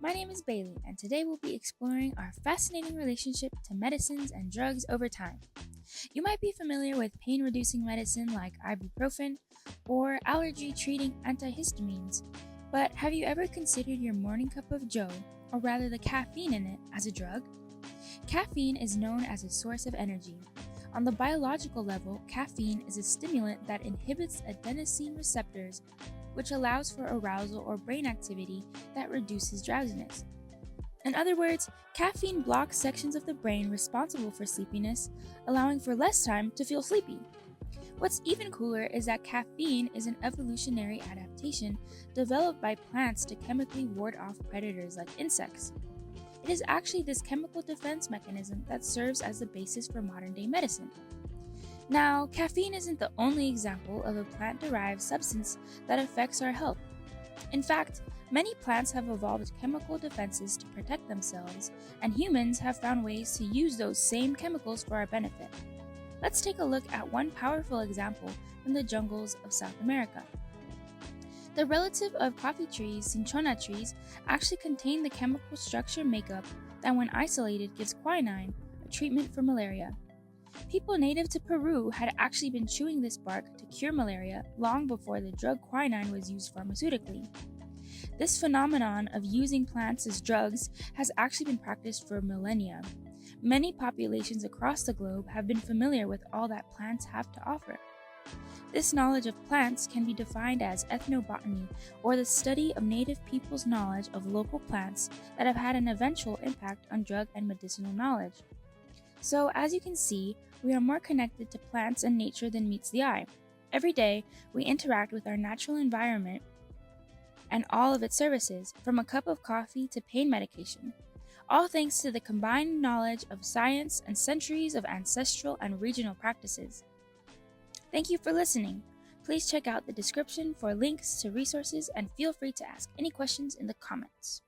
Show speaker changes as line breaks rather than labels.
My name is Bailey, and today we'll be exploring our fascinating relationship to medicines and drugs over time. You might be familiar with pain reducing medicine like ibuprofen or allergy treating antihistamines, but have you ever considered your morning cup of joe, or rather the caffeine in it, as a drug? Caffeine is known as a source of energy. On the biological level, caffeine is a stimulant that inhibits adenosine receptors, which allows for arousal or brain activity that reduces drowsiness. In other words, caffeine blocks sections of the brain responsible for sleepiness, allowing for less time to feel sleepy. What's even cooler is that caffeine is an evolutionary adaptation developed by plants to chemically ward off predators like insects. It is actually this chemical defense mechanism that serves as the basis for modern day medicine. Now, caffeine isn't the only example of a plant derived substance that affects our health. In fact, many plants have evolved chemical defenses to protect themselves, and humans have found ways to use those same chemicals for our benefit. Let's take a look at one powerful example from the jungles of South America. The relative of coffee trees, cinchona trees, actually contain the chemical structure makeup that, when isolated, gives quinine, a treatment for malaria. People native to Peru had actually been chewing this bark to cure malaria long before the drug quinine was used pharmaceutically. This phenomenon of using plants as drugs has actually been practiced for millennia. Many populations across the globe have been familiar with all that plants have to offer. This knowledge of plants can be defined as ethnobotany, or the study of native people's knowledge of local plants that have had an eventual impact on drug and medicinal knowledge. So, as you can see, we are more connected to plants and nature than meets the eye. Every day, we interact with our natural environment and all of its services, from a cup of coffee to pain medication, all thanks to the combined knowledge of science and centuries of ancestral and regional practices. Thank you for listening. Please check out the description for links to resources and feel free to ask any questions in the comments.